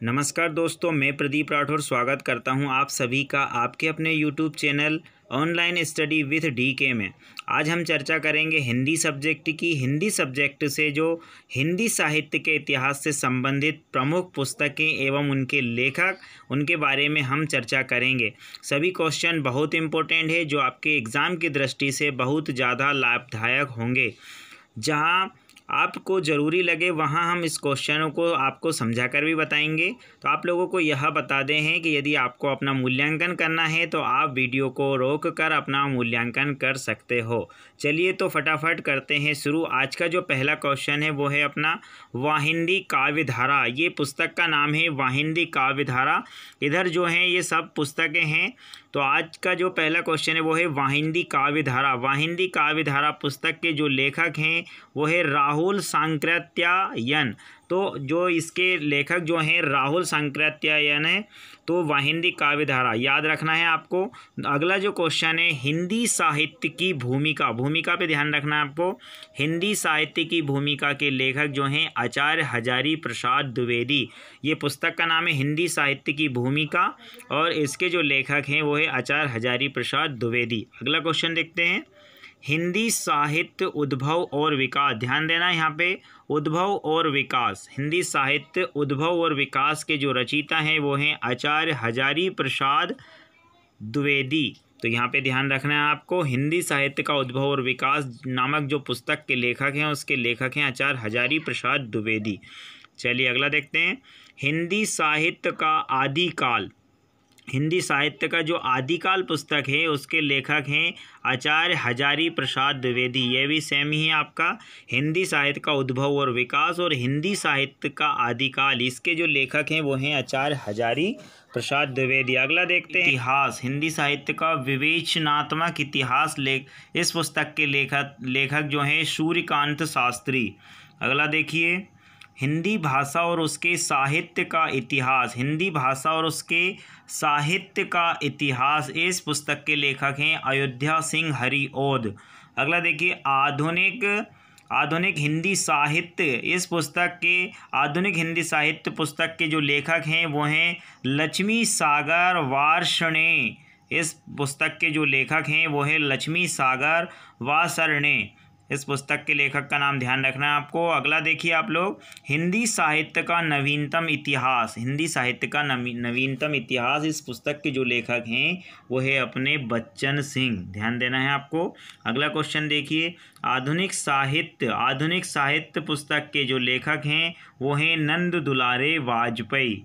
नमस्कार दोस्तों, मैं प्रदीप राठौर स्वागत करता हूं आप सभी का आपके अपने YouTube channel online study with DK में। आज हम चर्चा करेंगे हिंदी सब्जेक्ट की। हिंदी सब्जेक्ट से जो हिंदी साहित्य के इतिहास से संबंधित प्रमुख पुस्तकें एवं उनके लेखक, उनके बारे में हम चर्चा करेंगे। सभी क्वेश्चन बहुत इम्पोर्टेंट है जो आपके एग्ज़ाम की दृष्टि से बहुत ज़्यादा लाभदायक होंगे। जहां आपको ज़रूरी लगे वहां हम इस क्वेश्चनों को आपको समझा कर भी बताएंगे। तो आप लोगों को यह बता दें हैं कि यदि आपको अपना मूल्यांकन करना है तो आप वीडियो को रोक कर अपना मूल्यांकन कर सकते हो। चलिए तो फटाफट करते हैं शुरू। आज का जो पहला क्वेश्चन है वो है अपना वाहिंदी काव्यधारा। ये पुस्तक का नाम है वाहिंदी काव्यधारा। इधर जो है ये सब पुस्तकें हैं। तो आज का जो पहला क्वेश्चन है वो है वाहिंदी काव्यधारा। वाहिंदी काव्यधारा पुस्तक के जो लेखक हैं वो है राहुल सांकृत्यायन। तो जो इसके लेखक जो हैं राहुल सांकृत्यायन है। तो वाहिंदी काव्यधारा याद रखना है आपको। अगला जो क्वेश्चन है हिंदी साहित्य की भूमिका। भूमिका पे ध्यान रखना है आपको। हिंदी साहित्य की भूमिका के लेखक जो हैं आचार्य हजारी प्रसाद द्विवेदी। ये पुस्तक का नाम है हिंदी साहित्य की भूमिका और इसके जो लेखक हैं वो है आचार्य हजारी प्रसाद द्विवेदी। अगला क्वेश्चन देखते हैं हिंदी साहित्य उद्भव और विकास। ध्यान देना यहाँ पे, उद्भव और विकास। हिंदी साहित्य उद्भव और विकास के जो रचयिता हैं वो हैं आचार्य हजारी प्रसाद द्विवेदी। तो यहाँ पे ध्यान रखना है आपको। हिंदी साहित्य का उद्भव और विकास नामक जो पुस्तक के लेखक हैं उसके लेखक हैं आचार्य हजारी प्रसाद द्विवेदी। चलिए अगला देखते हैं हिंदी साहित्य का आदिकाल। हिंदी साहित्य का जो आदिकाल पुस्तक है उसके लेखक हैं आचार्य हजारी प्रसाद द्विवेदी। ये भी सेम ही है आपका। हिंदी साहित्य का उद्भव और विकास और हिंदी साहित्य का आदिकाल, इसके जो लेखक हैं वो हैं आचार्य हजारी प्रसाद द्विवेदी। अगला देखते हैं इतिहास। हिंदी साहित्य का विवेचनात्मक इतिहास इस पुस्तक के लेखक जो हैं सूर्यकांत शास्त्री। अगला देखिए हिंदी भाषा और उसके साहित्य का इतिहास। हिंदी भाषा और उसके साहित्य का इतिहास, इस पुस्तक के लेखक हैं अयोध्या सिंह हरिओद। अगला देखिए आधुनिक हिंदी साहित्य। इस पुस्तक के आधुनिक हिंदी साहित्य पुस्तक के जो लेखक हैं वो हैं लक्ष्मी सागर वार्ष्णे। इस पुस्तक के जो लेखक हैं वो हैं लक्ष्मी सागर वार्ष्णे। इस पुस्तक के लेखक का नाम ध्यान रखना है आपको। अगला देखिए आप लोग हिंदी साहित्य का नवीनतम इतिहास। हिंदी साहित्य का नवीनतम इतिहास, इस पुस्तक के जो लेखक हैं वो है अपने बच्चन सिंह। ध्यान देना है आपको। अगला क्वेश्चन देखिए आधुनिक साहित्य पुस्तक के जो लेखक हैं वो हैं नंद दुलारे वाजपेयी।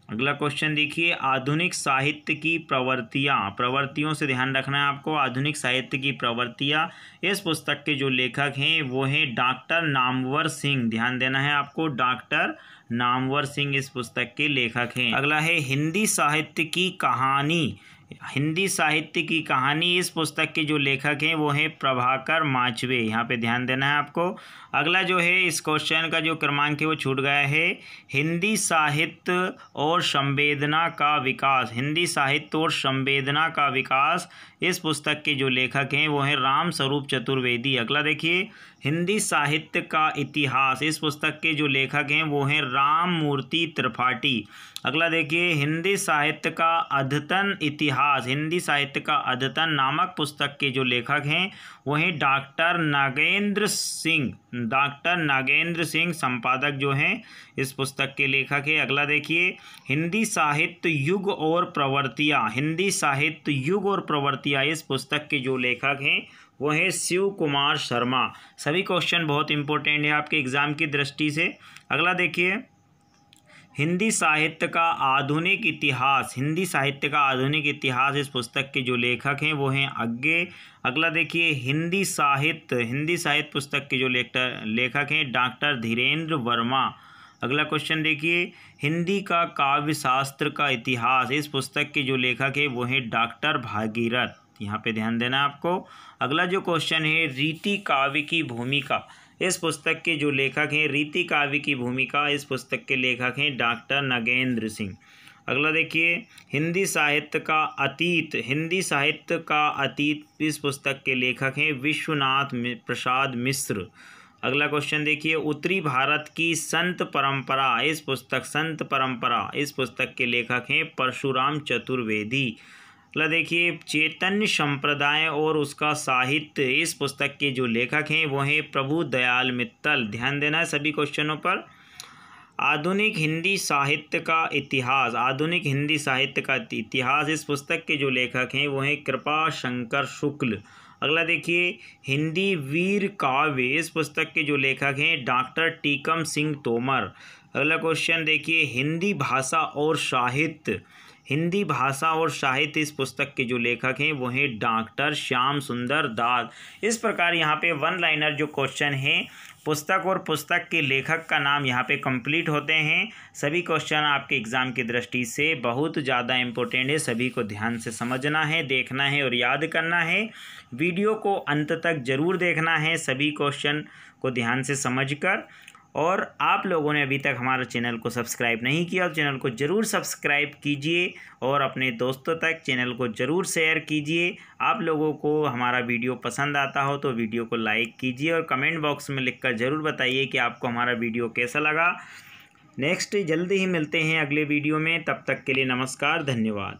अगला क्वेश्चन देखिए आधुनिक साहित्य की प्रवृत्तियों से ध्यान रखना है आपको। आधुनिक साहित्य की प्रवृत्तियाँ, इस पुस्तक के जो लेखक हैं वो हैं डॉक्टर नामवर सिंह। ध्यान देना है आपको, डॉक्टर नामवर सिंह इस पुस्तक के लेखक हैं। अगला है हिंदी साहित्य की कहानी। हिंदी साहित्य की कहानी, इस पुस्तक के जो लेखक हैं वो हैं प्रभाकर माचवे। यहाँ पे ध्यान देना है आपको। अगला जो है इस क्वेश्चन का जो क्रमांक है वो छूट गया है हिंदी साहित्य और संवेदना का विकास। हिंदी साहित्य और संवेदना का विकास, इस पुस्तक के जो लेखक हैं वो हैं राम स्वरूप चतुर्वेदी। अगला देखिए हिंदी साहित्य का इतिहास, इस पुस्तक के जो लेखक हैं वो हैं राम मूर्ति त्रिपाठी। अगला देखिए हिंदी साहित्य का अद्यतन इतिहास। हिंदी साहित्य का अद्यतन नामक पुस्तक के जो लेखक हैं वो हैं डॉक्टर नागेंद्र सिंह संपादक जो हैं इस पुस्तक के लेखक हैं। अगला देखिए हिंदी साहित्य युग और प्रवृत्तियाँ। हिंदी साहित्य युग और प्रवृत्तियाँ, इस पुस्तक के जो लेखक हैं वो है शिव कुमार शर्मा। सभी क्वेश्चन बहुत इंपॉर्टेंट है आपके एग्जाम की दृष्टि से। अगला देखिए हिंदी साहित्य का आधुनिक इतिहास। हिंदी साहित्य का आधुनिक इतिहास, इस पुस्तक के जो लेखक हैं वो हैं अज्ञे। अगला देखिए हिंदी साहित्य पुस्तक के जो लेखक हैं डॉक्टर धीरेन्द्र वर्मा। अगला क्वेश्चन देखिए हिंदी का काव्य शास्त्र का इतिहास, इस पुस्तक के जो लेखक हैं वो हैं डॉक्टर भागीरथ। यहाँ पे ध्यान देना आपको। अगला जो क्वेश्चन है रीति काव्य की भूमिका। इस पुस्तक के जो लेखक हैं रीति काव्य की भूमिका, इस पुस्तक के लेखक हैं डॉक्टर नागेंद्र सिंह। अगला देखिए हिंदी साहित्य का अतीत। हिंदी साहित्य का अतीत, इस पुस्तक के लेखक हैं विश्वनाथ प्रसाद मिश्र। अगला क्वेश्चन देखिए, उत्तरी भारत की संत परंपरा, इस पुस्तक के लेखक हैं परशुराम चतुर्वेदी। अगला देखिए, चैतन्य संप्रदाय और उसका साहित्य, इस पुस्तक के जो लेखक हैं वो हैं प्रभु दयाल मित्तल। ध्यान देना है सभी क्वेश्चनों पर। आधुनिक हिंदी साहित्य का इतिहास, इस पुस्तक के जो लेखक हैं वो हैं कृपा शंकर शुक्ल। अगला देखिए, हिंदी वीर काव्य, इस पुस्तक के जो लेखक हैं डॉक्टर टीकम सिंह तोमर। अगला क्वेश्चन देखिए, हिंदी भाषा और साहित्य, इस पुस्तक के जो लेखक हैं वो हैं डॉक्टर श्याम सुंदर दास। इस प्रकार यहाँ पे वन लाइनर जो क्वेश्चन हैं पुस्तक और पुस्तक के लेखक का नाम यहाँ पे कंप्लीट होते हैं। सभी क्वेश्चन आपके एग्ज़ाम की दृष्टि से बहुत ज़्यादा इम्पोर्टेंट है, सभी को ध्यान से समझना है, देखना है और याद करना है। वीडियो को अंत तक ज़रूर देखना है सभी क्वेश्चन को ध्यान से समझकर। और आप लोगों ने अभी तक हमारे चैनल को सब्सक्राइब नहीं किया तो चैनल को ज़रूर सब्सक्राइब कीजिए और अपने दोस्तों तक चैनल को ज़रूर शेयर कीजिए। आप लोगों को हमारा वीडियो पसंद आता हो तो वीडियो को लाइक कीजिए और कमेंट बॉक्स में लिखकर ज़रूर बताइए कि आपको हमारा वीडियो कैसा लगा। नेक्स्ट जल्दी ही मिलते हैं अगले वीडियो में, तब तक के लिए नमस्कार, धन्यवाद।